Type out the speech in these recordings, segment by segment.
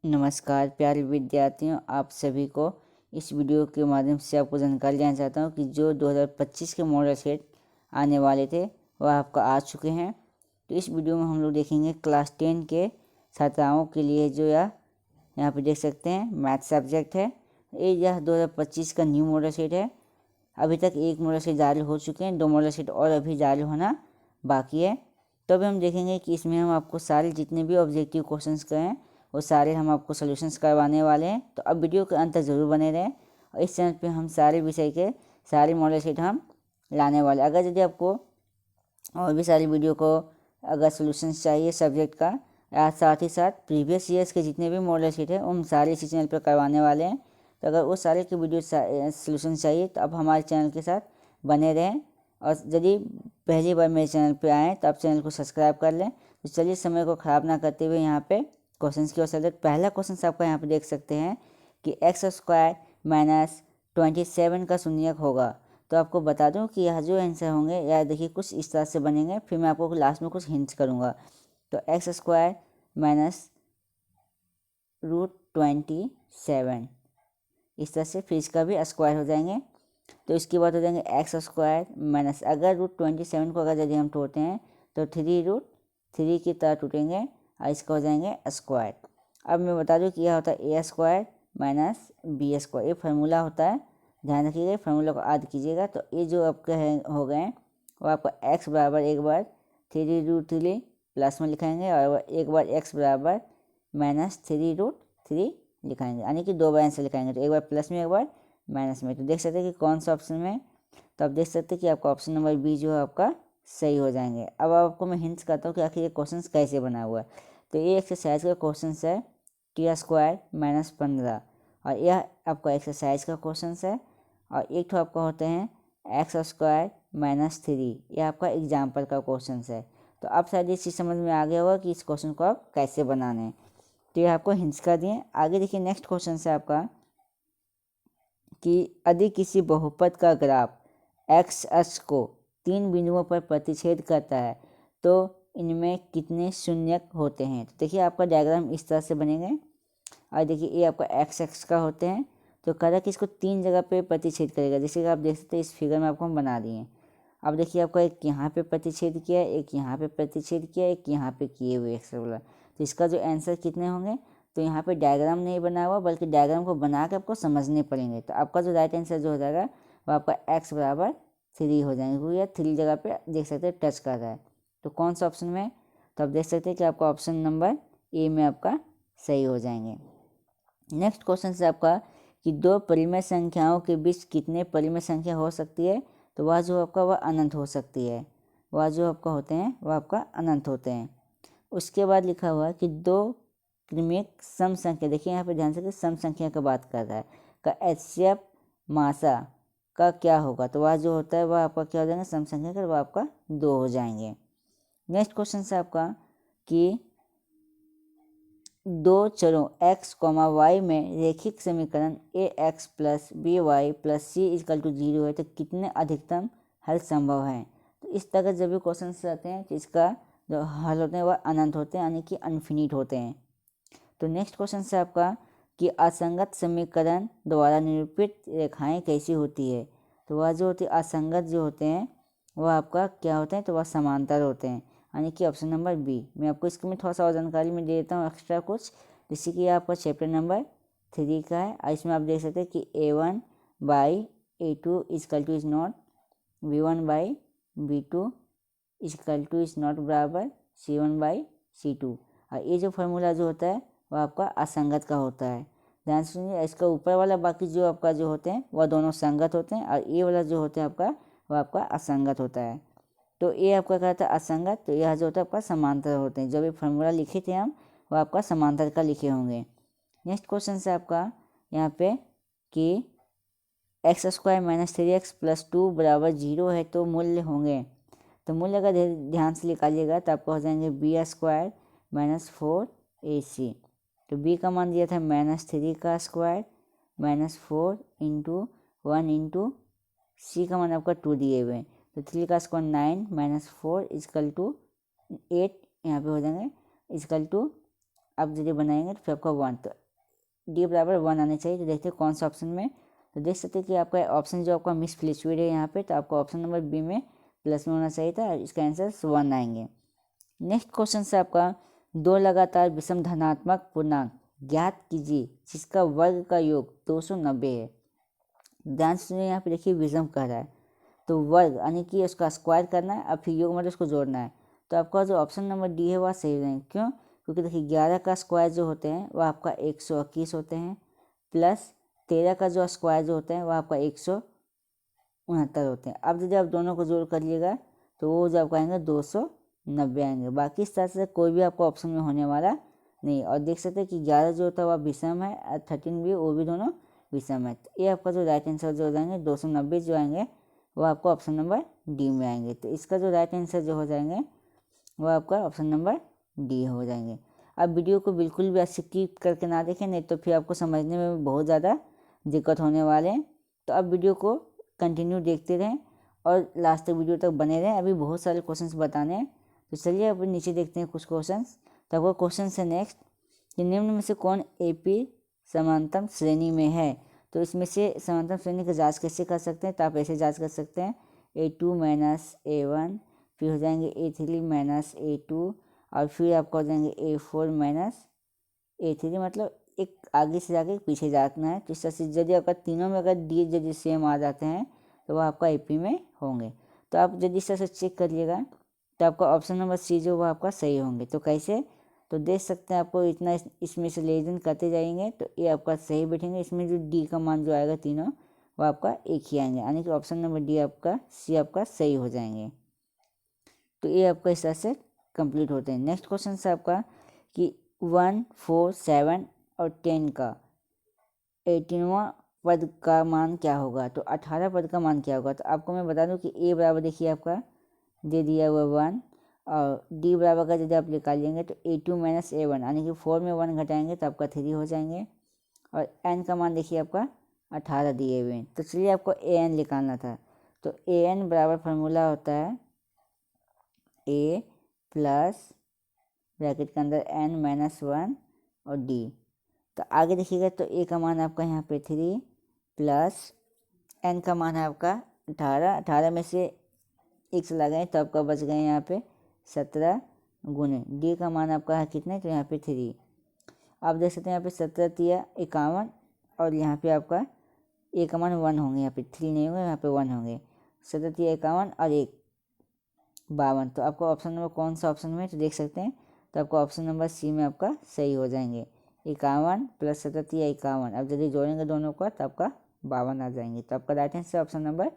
नमस्कार प्यारे विद्यार्थियों, आप सभी को इस वीडियो के माध्यम से आपको जानकारी देना चाहता हूँ कि जो 2025 के मॉडल सेट आने वाले थे वह आपका आ चुके हैं। तो इस वीडियो में हम लोग देखेंगे क्लास 10 के छात्राओं के लिए जो यहाँ पे देख सकते हैं मैथ सब्जेक्ट है। यह 2025 का न्यू मॉडल सेट है। अभी तक एक मॉडल सेट जारी हो चुके हैं, 2 मॉडल सेट और अभी जारी होना बाकी है। तो अभी हम देखेंगे कि इसमें हम आपको सारे जितने भी ऑब्जेक्टिव क्वेश्चंस के हैं वो सारे हम आपको सॉल्यूशंस करवाने वाले हैं। तो अब वीडियो के अंत तक ज़रूर बने रहें और इस चैनल पे हम सारे विषय के सारे मॉडल सेट हम लाने वाले। अगर यदि आपको और भी सारी वीडियो को अगर सॉल्यूशंस चाहिए सब्जेक्ट का या साथ ही साथ प्रीवियस ईयर्स के जितने भी मॉडल सेट हैं हम सारे इसी चैनल पर करवाने वाले हैं। तो अगर वो सारे के वीडियो सॉल्यूशन चाहिए तो आप हमारे चैनल के साथ बने रहें। और यदि पहली बार मेरे चैनल पे आएँ तो आप चैनल को सब्सक्राइब कर लें। तो चलिए समय को ख़राब ना करते हुए यहाँ पे क्वेश्चंस की ओर चलते। पहला क्वेश्चन आपका यहाँ पे देख सकते हैं कि x² माइनस 27 का शून्यक होगा। तो आपको बता दूं कि यह जो आंसर होंगे यह देखिए कुछ इस तरह से बनेंगे, फिर मैं आपको लास्ट में कुछ हिंट्स करूँगा। तो x² माइनस √27 इस तरह से, फिर इसका भी स्क्वायर हो जाएंगे। तो इसके बाद हो जाएंगे x² माइनस, अगर √27 को अगर यदि हम तोड़ते हैं तो 3√3 की तरह टूटेंगे और इसका हो जाएंगे स्क्वायर। अब मैं बता दूं कि यह होता है a² माइनस b²। ये फार्मूला होता है, ध्यान रखिएगा फार्मूला को याद कीजिएगा। तो ये जो आपके हो गए वो आपका x बराबर एक बार 3√3 प्लस में लिखाएंगे और एक बार x बराबर माइनस 3√3 लिखाएंगे, यानी कि दो बार आंसर लिखाएंगे। तो एक बार प्लस में एक बार माइनस में। तो देख सकते हैं कि कौन सा ऑप्शन में, तो आप देख सकते हैं कि आपका ऑप्शन नंबर बी जो है आपका सही हो जाएंगे। अब आपको मैं हिंट्स करता हूँ कि आखिर ये क्वेश्चन कैसे बना हुआ है। तो ये एक्सरसाइज का क्वेश्चन है t² माइनस 15 और यह आपका एक्सरसाइज का क्वेश्चन है। और एक तो आपका होते हैं x² माइनस 3, यह आपका एग्जाम्पल का क्वेश्चन है। तो अब शायद ये चीज़ समझ में आ गया होगा कि इस क्वेश्चन को आप कैसे बनाने हैं। तो ये आपको हिंट्स कर दिए। आगे देखिए नेक्स्ट क्वेश्चन है आपका कि यदि किसी बहुपद का ग्राफ एक्स अक्ष को 3 बिंदुओं पर प्रतिच्छेद करता है तो इनमें कितने शून्यक होते हैं। तो देखिए आपका डायग्राम इस तरह से बनेंगे और देखिए ये आपका एक्स एक्स का होते हैं। तो कह रहा कि इसको 3 जगह पे प्रतिच्छेद करेगा, जैसे कि आप देख सकते हैं इस फिगर में आपको हम बना दिए। अब देखिए आपका एक यहाँ पे प्रतिच्छेद किया, एक यहाँ पे प्रतिच्छेद किया, एक यहाँ पे किए हुए एक्स वाला। तो इसका जो आंसर कितने होंगे, तो यहाँ पे डायग्राम नहीं बना हुआ बल्कि डायग्राम को बना के आपको समझने पड़ेंगे। तो आपका जो राइट आंसर जो हो जाएगा वो आपका x बराबर 3 हो जाएंगे, क्योंकि यह 3 जगह पे देख सकते हैं टच कर रहा है। तो कौन सा ऑप्शन में, तो आप देख सकते हैं कि आपका ऑप्शन नंबर ए में आपका सही हो जाएंगे। नेक्स्ट क्वेश्चन से आपका कि दो परिमेय संख्याओं के बीच कितने परिमेय संख्या हो सकती है। तो वह जो आपका वह अनंत हो सकती है, वह जो आपका होते हैं वह आपका अनंत होते हैं। उसके बाद लिखा हुआ है कि दो क्रमिक सम संख्या, देखिए यहाँ पे ध्यान से सम संख्या का बात कर रहा है, का HCF मासा का क्या होगा। तो वह जो होता है वह आपका क्या हो जाएगा, सम संख्या का वह आपका 2 हो जाएंगे। नेक्स्ट क्वेश्चन है आपका कि दो चरों x, y में रेखिक समीकरण ax plus by plus c equal to 0 है तो कितने अधिकतम हल संभव है। तो इस तरह जब भी क्वेश्चन आते हैं कि इसका जो हल होते हैं वह अनंत होते हैं, यानी कि अनफिनिट होते हैं। तो नेक्स्ट क्वेश्चन है आपका कि असंगत समीकरण द्वारा निरूपित रेखाएं कैसी होती है। तो वह जो होती है असंगत जो होते हैं वह आपका क्या होते हैं, तो वह समांतर होते हैं, यानी कि ऑप्शन नंबर बी। मैं आपको इसके में थोड़ा सा और जानकारी में दे देता हूँ एक्स्ट्रा कुछ, जैसे कि आपका चैप्टर नंबर 3 का है और इसमें आप देख सकते हैं कि A1/A2 equal to is not B1/B2 equal to is not बराबर C1/C2। और ये जो फार्मूला जो होता है वह आपका असंगत का होता है। ध्यान से सुनिए, इसका ऊपर वाला बाकी जो आपका जो होते हैं वह दोनों संगत होते हैं और ये वाला जो होता है आपका वह आपका असंगत होता है। तो ये आपका क्या था असंगत, तो यह जो होता है आपका समांतर होते हैं। जब ये फार्मूला लिखे थे हम वो आपका समांतर का लिखे होंगे। नेक्स्ट क्वेश्चन से आपका यहाँ पे कि x² माइनस 3x प्लस 2 बराबर 0 है तो मूल्य होंगे। तो मूल्य अगर ध्यान से निकालिएगा तो आपको हो जाएंगे b² माइनस 4ac। तो b का मान दिया था -3 का square minus 4 into 1 into c का मान आपका 2 दिए हुए हैं। तो 3 का स्क्वायर 9 माइनस 4 इजकल टू 8 यहाँ पे हो जाएंगे इजकल टू अब यदि बनाएंगे तो फिर आपका 1, तो डी बराबर 1 आने चाहिए। तो देखते हैं कौन सा ऑप्शन में, तो देख सकते हैं कि आपका ऑप्शन जो आपका मिस फ्लिचुइड है यहाँ पे, तो आपका ऑप्शन नंबर बी में प्लस में होना चाहिए था, इसका आंसर 1 आएंगे। नेक्स्ट क्वेश्चन से आपका 2 लगातार विषम धनात्मक पूर्णांक ज्ञात कीजिए जिसका वर्ग का योग 290 है। ध्यान से सुनिए, यहाँ पे देखिए विषम कह रहा है, तो वर्ग यानी कि उसका स्क्वायर करना है, अब फिर योग मतलब उसको जोड़ना है। तो आपका जो ऑप्शन नंबर डी है वह सही रहेंगे। क्यों? क्योंकि देखिए 11 का स्क्वायर जो होते हैं वह आपका 121 होते हैं, प्लस 13 का जो स्क्वायर जो होते हैं वह आपका 169 होते हैं। अब यदि आप दोनों को जोड़ करिएगा तो वो जो आपको आएंगे 290 आएंगे। बाकी इस तरह से कोई भी आपको ऑप्शन में होने वाला नहीं। और देख सकते हैं कि 11 जो होता है वह विषम है और 13 भी, वो भी दोनों विषम है। तो ये आपका जो राइट आंसर जो हो जाएंगे 290 जो आएंगे वो आपको ऑप्शन नंबर डी में आएंगे। तो इसका जो राइट आंसर जो हो जाएंगे वो आपका ऑप्शन नंबर डी हो जाएंगे। अब वीडियो को बिल्कुल भी स्किप करके ना देखें, नहीं तो फिर आपको समझने में बहुत ज़्यादा दिक्कत होने वाले हैं। तो अब वीडियो को कंटिन्यू देखते रहें और लास्ट तक वीडियो तक बने रहें। अभी बहुत सारे क्वेश्चंस बताने हैं, तो चलिए अब नीचे देखते हैं कुछ क्वेश्चंस। तो आपका क्वेश्चन है नेक्स्ट कि निम्न में से कौन एपी समानतम श्रेणी में है। तो इसमें से समानतम श्रेणी की जांच कैसे कर सकते हैं, तो आप ऐसे जांच कर सकते हैं A2 माइनस A1, फिर हो जाएंगे A3 माइनस A2, और फिर आपका हो जाएंगे A4 माइनस A3, मतलब एक आगे से जाके पीछे जाना है। तो इस तरह से यदि आपका तीनों में अगर डी यदि सेम आ जाते हैं तो वह आपका एपी में होंगे। तो आप यदि इस तरह से चेक करिएगा तो आपका ऑप्शन नंबर सी जो वो आपका सही होंगे। तो कैसे, तो देख सकते हैं आपको इतना इसमें से लेजन करते जाएंगे तो ये आपका सही बैठेंगे। इसमें जो डी का मान जो आएगा तीनों वो आपका एक ही आएंगे, यानी कि ऑप्शन नंबर डी आपका सी आपका सही हो जाएंगे। तो ये आपका इस तरह से कंप्लीट होते हैं। नेक्स्ट क्वेश्चन से आपका कि 1, 4, 7 और 10 का 18वां पद का मान क्या होगा। तो 18 पद का मान क्या होगा, तो आपको मैं बता दूं कि ए बराबर देखिए आपका दे दिया हुआ 1, और डी बराबर का यदि आप निकालिएंगे तो A2 माइनस A1, यानी कि 4 में 1 घटाएंगे तो आपका 3 हो जाएंगे। और एन का मान देखिए आपका 18 दिए हुए हैं। तो चलिए आपको AN निकालना था। तो AN बराबर फार्मूला होता है A प्लस ब्रैकेट के अंदर N माइनस 1 और D। तो आगे देखिएगा तो A का मान आपका यहाँ पे 3 प्लस N का मान है आपका 18, 18 में से एक से लगाएं तो आपका बच गए यहाँ पे 17 गुने डी का मान आपका है कितने, तो यहाँ पे 3। आप देख सकते हैं यहाँ पे 17 तिया 51, और यहाँ पे आपका ए का मान 1 होंगे, यहाँ पे 3 नहीं होंगे, यहाँ पे 1 होंगे। 17 तिया 51 और 1 52। तो आपका ऑप्शन नंबर कौन सा ऑप्शन में, तो देख सकते हैं तो आपका ऑप्शन नंबर सी में आपका सही हो जाएंगे। 51 प्लस 17 तिया 51, अब यदि जोड़ेंगे दोनों का तो आपका 52 आ जाएंगे। तो आपका right answer option number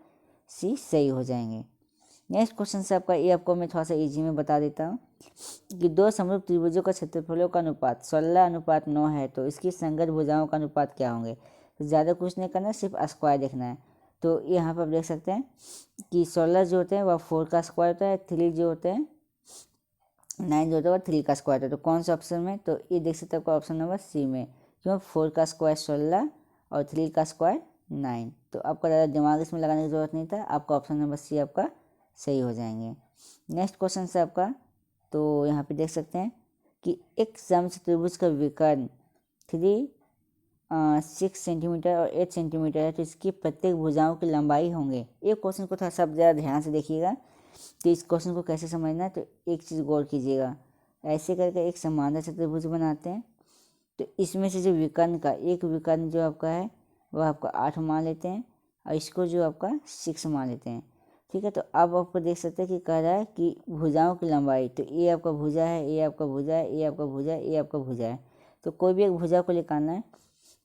C सही हो जाएंगे। नेक्स्ट क्वेश्चन से आपका ये आपको मैं थोड़ा सा इजी में बता देता हूँ कि दो समरूप त्रिभुजों का क्षेत्रफलों का अनुपात 16:9 है, तो इसकी संगत भुजाओं का अनुपात क्या होंगे। तो ज़्यादा कुछ नहीं करना है, सिर्फ स्क्वायर देखना है। तो यहाँ पर आप देख सकते हैं कि 16 जो होते हैं वह 4 का स्क्वायर होता है, 3 जो होते हैं 9 जो होता है वह 3 का स्क्वायर होता है। तो कौन सा ऑप्शन में, तो ये देख सकते हैं आपका ऑप्शन नंबर सी में। क्यों, 4 का स्क्वायर 16 और 3 का स्क्वायर 9। तो आपका ज़्यादा दिमाग इसमें लगाने की जरूरत नहीं था, आपका ऑप्शन नंबर सी आपका सही हो जाएंगे। नेक्स्ट क्वेश्चन से आपका, तो यहाँ पे देख सकते हैं कि एक समचतुर्भुज का विकर्ण 6 सेंटीमीटर और 8 सेंटीमीटर है, तो इसकी प्रत्येक भुजाओं की लंबाई होंगे। एक क्वेश्चन को थोड़ा सा ज़्यादा ध्यान से देखिएगा तो इस क्वेश्चन को कैसे समझना है। तो एक चीज़ गौर कीजिएगा, ऐसे करके एक समांतर चतुर्भुज बनाते हैं, तो इसमें से जो विकर्ण का एक विकर्ण जो आपका है वह आपका 8 मान लेते हैं, और इसको जो आपका 6 मान लेते हैं। ठीक है, तो अब आपको देख सकते हैं कि कह रहा है कि भुजाओं की लंबाई, तो ये आपका भुजा है, ये आपका भुजा है, ये आपका भुजा है, ये आपका भुजा है। तो कोई भी एक भुजा को निकालना है।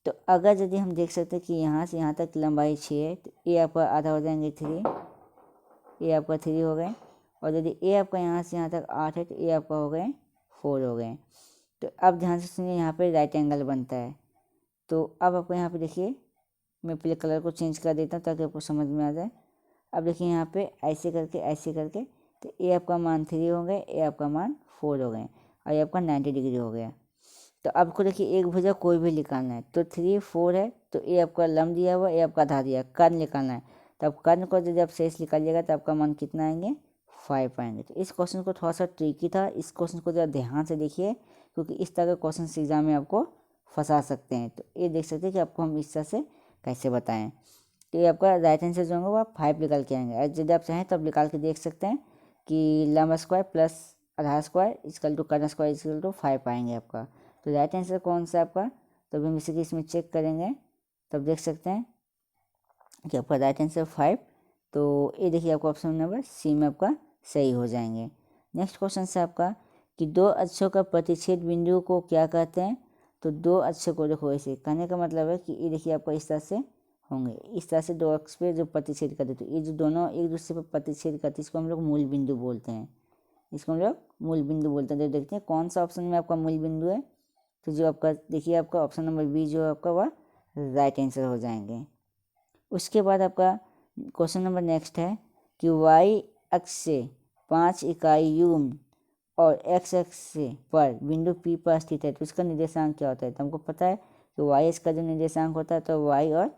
तो अगर यदि हम देख सकते हैं कि यहाँ से यहाँ तक लंबाई 6 है, तो ये आपका आधा हो जाएंगे 3, ये आपका 3 हो गए। और यदि ये आपका यहाँ से यहाँ तक 8 है तो ये आपका हो गए 4 हो गए। तो अब ध्यान से सुनिए, यहाँ पे राइट एंगल बनता है। तो अब आपको यहाँ पे देखिए, मैं पहले कलर को चेंज कर देता हूँ ताकि आपको समझ में आ जाए। अब देखिए यहाँ पे ऐसे करके तो ये आपका मान 3 हो गए, ये आपका मान 4 हो गए, और ये आपका 90 डिग्री हो गया। तो आपको देखिए एक भुजा कोई भी निकालना है, तो 3, 4 है, तो ये आपका लंब दिया हुआ, ये आपका आधा दिया, कर्ण निकालना है। तो अब कर्ण को यदि आप शेष निकालिएगा तो आपका मान कितना आएंगे, 5 आएंगे। तो इस क्वेश्चन को थोड़ा सा ट्रिकी था, इस क्वेश्चन को ज़रा ध्यान से देखिए क्योंकि इस तरह के क्वेश्चन एग्जाम में आपको फंसा सकते हैं। तो ये देख सकते हैं कि आपको हम इस तरह से कैसे बताएं। तो ये आपका राइट आंसर जो होगा वो आप 5 निकाल के आएंगे। और यदि आप चाहें तो आप निकाल के देख सकते हैं कि लंबा स्क्वायर प्लस आधार स्क्वायर इक्वल टू कर्न स्क्वायर इक्वल टू 5 पाएंगे आपका। तो राइट आंसर कौन सा आपका, तो हम इसी इसमें चेक करेंगे तब देख सकते हैं कि आपका राइट आंसर 5। तो ये देखिए आपका ऑप्शन नंबर सी में आपका सही हो जाएंगे। नेक्स्ट क्वेश्चन से आपका कि दो अक्षों का प्रतिच्छेद बिंदु को क्या कहते हैं। तो दो अक्षों को देखो ऐसे कहने का मतलब है कि ये देखिए आपका इस तरह से होंगे, इस तरह से दो अक्ष पे जो प्रतिच्छेद करते तो ये जो दोनों एक दूसरे पर प्रतिच्छेद करते इसको हम लोग मूल बिंदु बोलते हैं, इसको हम लोग मूल बिंदु बोलते हैं। तो देखते हैं कौन सा ऑप्शन में आपका मूल बिंदु है। तो जो आपका देखिए आपका ऑप्शन नंबर बी जो है आपका वह राइट आंसर हो जाएंगे। उसके बाद आपका क्वेश्चन नंबर नेक्स्ट है कि वाई अक्ष से 5 इकाई युग्म और एक्स अक्ष से पर बिंदु पी पर स्थित है तो इसका निर्देशांक क्या होता है। तो हमको पता है कि वाई इसका जो निर्देशांक होता है तो वाई और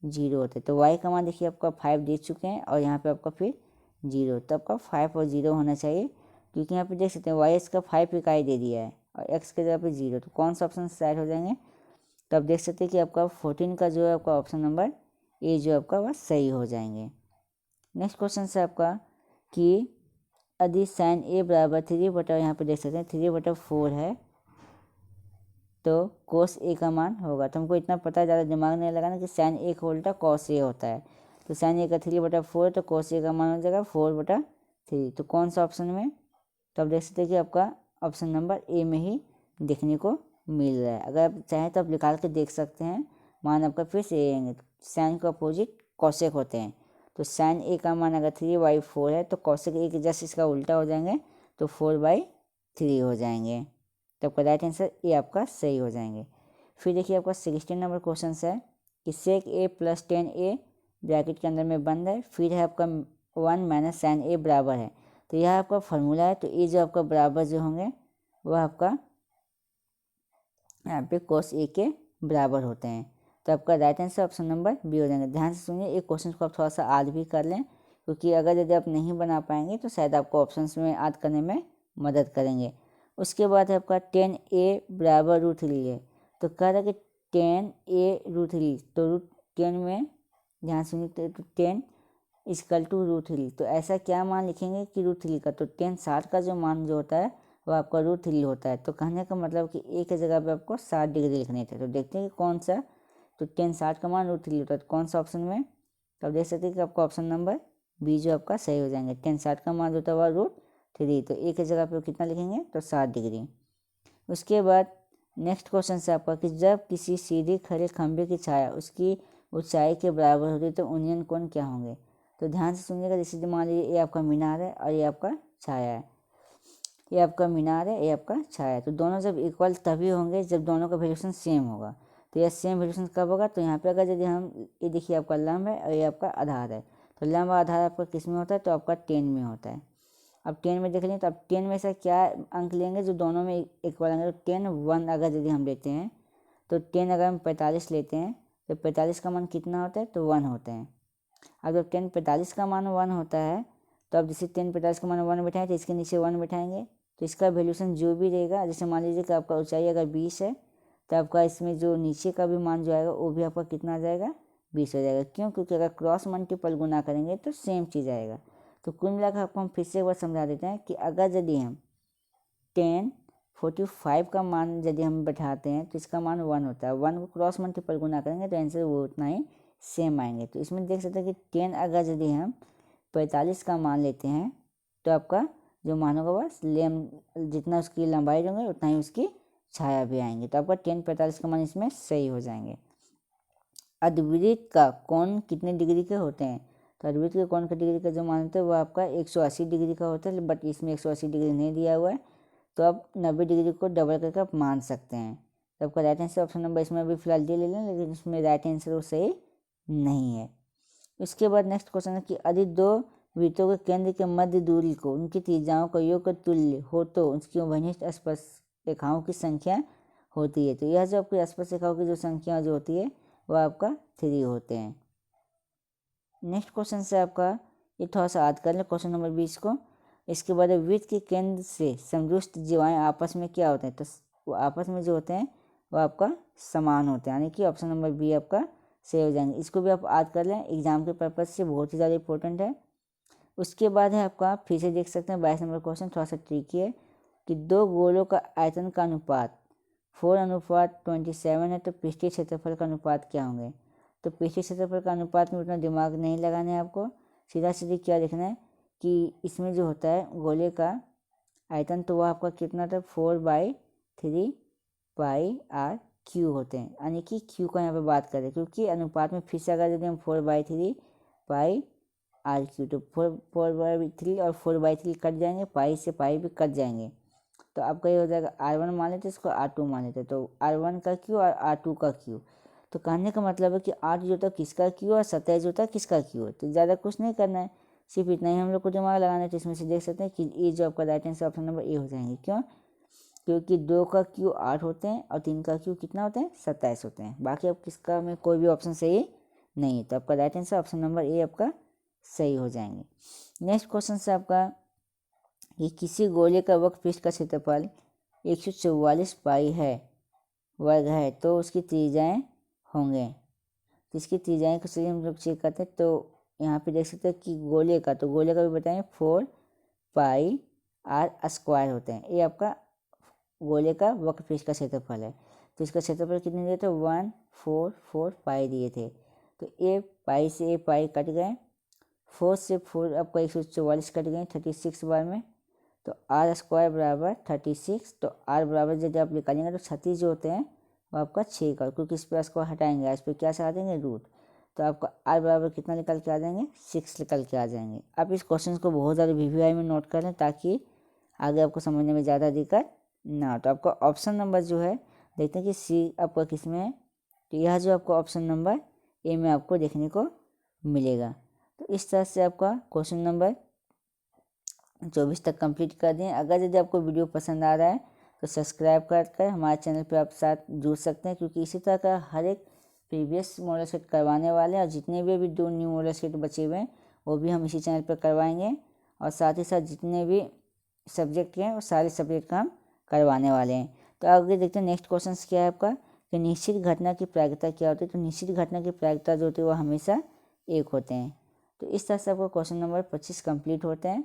0 होता है। तो वाई का मान देखिए आपका 5 दे चुके हैं और यहाँ पे आपका फिर 0, तो आपका 5 और 0 होना चाहिए, क्योंकि यहाँ पे देख सकते हैं वाई इसका 5 इकाई दे दिया है और एक्स के जगह पे 0, तो कौन सा ऑप्शन साइड हो जाएंगे। तो आप देख सकते हैं कि आपका 14 का जो है आपका ऑप्शन नंबर ए जो आपका वह सही हो जाएंगे। नेक्स्ट क्वेश्चन से आपका कि यदि साइन ए बराबर 3/, यहाँ पे देख सकते हैं 3/4 है तो कोस ए का मान होगा। तो हमको इतना पता है, ज़्यादा दिमाग नहीं लगाना कि साइन ए का उल्टा कॉस ए होता है। तो साइन ए का 3/4 तो कोस ए का मान हो जाएगा 4/3। तो कौन सा ऑप्शन में, तो आप देख सकते हैं कि आपका ऑप्शन नंबर ए में ही देखने को मिल रहा है। अगर आप चाहें तो आप निकाल के देख सकते हैं, मान आपका फिर से आएंगे। साइन का अपोजिट कॉसेक होते हैं, तो साइन ए का मान अगर 3/4 है तो कॉसेक ए के जस्ट इसका उल्टा हो जाएंगे तो 4/3 हो जाएंगे। तो आपका राइट आंसर ए आपका सही हो जाएंगे। फिर देखिए आपका 16 नंबर क्वेश्चन है कि सेक ए प्लस 10a ब्रैकेट के अंदर में बंद है, फिर है आपका 1 माइनस साइन ए बराबर है। तो यह आपका फॉर्मूला है, तो ये जो आपका बराबर जो होंगे वह आपका यहाँ पे कोस ए के बराबर होते हैं। तो आपका right answer option number B हो जाएंगे। ध्यान से सुनिए, एक क्वेश्चन को आप थोड़ा सा याद भी कर लें, क्योंकि अगर यदि आप नहीं बना पाएंगे तो शायद आपको ऑप्शंस में याद करने में मदद करेंगे। उसके बाद है आपका 10a बराबर √3 है। तो कह रहा है कि 10a√3, तो √10 में ध्यान सुनिए तो 10 इक्वल टू √3। तो ऐसा क्या मान लिखेंगे कि √3 का, तो 10 60 का जो मान जो होता है वो आपका √3 होता है। तो कहने का मतलब कि ए के जगह पे आपको 60 डिग्री लिखने थे। तो देखते हैं कि कौन सा, तो 10 60 का मान √3 होता है, तो कौन सा ऑप्शन में, तो आप देख सकते हैं कि आपका ऑप्शन नंबर बी जो आपका सही हो जाएंगे। 10 60 का मान होता है √3, तो ए के जगह पे कितना लिखेंगे तो 60 डिग्री। उसके बाद नेक्स्ट क्वेश्चन से आपका कि जब किसी सीधी खड़े खंभे की छाया उसकी ऊंचाई के बराबर होती है तो उन्नयन कोण क्या होंगे। तो ध्यान से सुनिएगा, जैसे मान लीजिए ये आपका मीनार है और ये आपका छाया है, ये आपका मीनार है, ये आपका छाया है। तो दोनों जब इक्वल तभी होंगे जब दोनों का वैल्यूशन सेम होगा। तो यह सेम वैल्यूशन कब होगा, तो यहाँ पे अगर यदि हम ये देखिए आपका लंब है और ये आपका आधार है, तो लंब आधार आपका किस में होता है, तो आपका 10 में होता है। अब 10 में देख लें तो अब 10 में से क्या अंक लेंगे जो दोनों में इक्वल आएंगे। तो 10 1 अगर यदि हम लेते हैं तो 10 अगर हम 45 लेते हैं तो 45 का मान कितना होता है, तो 1 होते हैं। अब जब 10 45 का मान 1 होता है तो अब जैसे 10 45 का मान 1 बैठाएं तो इसके नीचे 1 बैठाएंगे, तो इसका वैल्यूशन जो भी रहेगा, जैसे मान लीजिए कि आपका ऊंचाई अगर 20 है तो आपका इसमें जो नीचे का भी मान जो आएगा वो भी आपका कितना आ जाएगा, 20 हो जाएगा। क्यों, क्योंकि अगर क्रॉस मल्टीपल गुना करेंगे तो सेम चीज़ आएगा। तो कुल मिलाकर आपको हम फिर से एक बार समझा देते हैं कि अगर यदि हम 10 45 का मान यदि हम बैठाते हैं तो इसका मान 1 होता है, 1 को क्रॉस मल्टीपल गुना करेंगे तो आंसर वो उतना ही सेम आएंगे। तो इसमें देख सकते हैं कि 10 अगर यदि हम 45 का मान लेते हैं तो आपका जो मान होगा बस जितना उसकी लंबाई होंगे उतना ही उसकी छाया भी आएंगे। तो आपका 10 45 का मान इसमें सही हो जाएंगे। अर्धवृत्त का कोण कितने डिग्री के होते हैं, तो अर्धवृत्त के कोण का डिग्री का जो मान होता है वो आपका 180 डिग्री का होता है, बट इसमें 180 डिग्री नहीं दिया हुआ है, तो आप 90 डिग्री को डबल करके आप मान सकते हैं। तो आपका राइट आंसर ऑप्शन नंबर इसमें अभी फिलहाल दे ले लें, लेकिन इसमें राइट आंसर वो सही नहीं है। उसके बाद नेक्स्ट क्वेश्चन है कि यदि दो वृत्तों के केंद्र के मध्य दूरी को उनकी त्रिज्याओं का योग तुल्य हो तो उसकी घनिष्ठ स्पर्श रेखाओं की संख्या होती है। तो यह जो आपकी स्पर्श रेखाओं की जो संख्या जो होती है वह आपका 3 होते हैं। नेक्स्ट क्वेश्चन से आपका ये थोड़ा सा याद कर लें क्वेश्चन नंबर 20 को। इसके बाद वृत्त के केंद्र से समरूष्ट जीवाएं आपस में क्या होते हैं, तो वो आपस में जो होते हैं वो आपका समान होते हैं, यानी कि ऑप्शन नंबर बी आपका सही हो जाएंगे। इसको भी आप याद कर लें, एग्जाम के पर्पज़ से बहुत ही ज़्यादा इंपॉर्टेंट है। उसके बाद है आपका, फिर से देख सकते हैं 22 नंबर क्वेश्चन, थोड़ा सा ट्रिकी है कि दो गोलों का आयतन का अनुपात 4:27 है, तो पृष्ठीय क्षेत्रफल का अनुपात क्या होंगे। तो पृष्ठीय क्षेत्रफल का अनुपात में उतना दिमाग नहीं लगाना है आपको, सीधा सीधी क्या लिखना है कि इसमें जो होता है गोले का आयतन, तो वह आपका कितना था 4/3 पाई आर क्यू होते हैं, यानी कि क्यू का यहाँ पे बात करें, क्योंकि अनुपात में फिर से अगर यदि हम 4/3 पाई आर क्यू, तो 4/3 और 4/3 कट जाएंगे, पाई से पाई भी कट जाएंगे, तो आपका ये हो जाएगा R1 मान लेते, इसको R2 मान लेते, तो R1 का क्यू और R2 का क्यू। तो कहने का मतलब है कि 8 जो था किसका क्यू और 27 जो था किसका क्यू। तो ज़्यादा कुछ नहीं करना है, सिर्फ इतना ही हम लोग को दिमाग लगाना है। तो इसमें से देख सकते हैं कि ये जो आपका right answer option number A हो जाएंगे। क्यों? क्योंकि 2 का क्यू 8 होते हैं और 3 का क्यू कितना होते हैं 27 होते हैं। बाकी अब किसका में कोई भी ऑप्शन सही नहीं है, तो आपका right answer option number A आपका सही हो जाएंगे। नेक्स्ट क्वेश्चन से आपका, कि किसी गोले का वक्र पृष्ठ का क्षेत्रफल 144 पाई है वर्ग है, तो उसकी त्रिज्याएं होंगे। तो इसकी त्रिज्याएं को सही हम लोग चेक करते हैं, तो यहाँ पे देख सकते हैं कि गोले का, तो गोले का भी बताएं 4 पाई आर स्क्वायर होते हैं। ये आपका गोले का वक्र पृष्ठ का क्षेत्रफल है। तो इसका क्षेत्रफल कितने दिए थे 144 पाई दिए थे। तो ए पाई से ए पाई कट गए, 4 से 4 आपका 144 कट गए 36 बार में, तो आर स्क्वायर बराबर 36। तो आर बराबर जब आप निकालेंगे तो 36 जो होते हैं वो आपका 6 का, क्योंकि इस पर स्क्वायर हटाएंगे, इस पर क्या से आ देंगे रूट, तो आपका आर बराबर कितना निकल के आ जाएंगे 6 निकल के आ जाएंगे। आप इस क्वेश्चन को बहुत ज़्यादा VVI में नोट कर लें ताकि आगे आपको समझने में ज़्यादा दिक्कत ना। तो आपका ऑप्शन नंबर जो है देखते हैं कि सी आपका किस में है, तो यह जो आपका ऑप्शन नंबर ए में आपको देखने को मिलेगा। तो इस तरह से आपका क्वेश्चन नंबर 24 तक कंप्लीट कर दें। अगर यदि आपको वीडियो पसंद आ रहा है तो सब्सक्राइब कर हमारे चैनल पर आप साथ जुड़ सकते हैं, क्योंकि इसी तरह का हर एक प्रीवियस मॉडल सेट करवाने वाले हैं, और जितने भी अभी 2 न्यू मॉडल सेट बचे हुए हैं वो भी हम इसी चैनल पर करवाएंगे, और साथ ही साथ जितने भी सब्जेक्ट हैं वो सारे सब्जेक्ट का हम करवाने वाले हैं। तो आगे देखते हैं नेक्स्ट क्वेश्चन क्या है आपका, कि निश्चित घटना की प्रायिकता क्या होती है। तो निश्चित घटना की प्रायिकता जो होती है वो हमेशा 1 होते हैं। तो इस तरह से आपका क्वेश्चन नंबर 25 कंप्लीट होते हैं।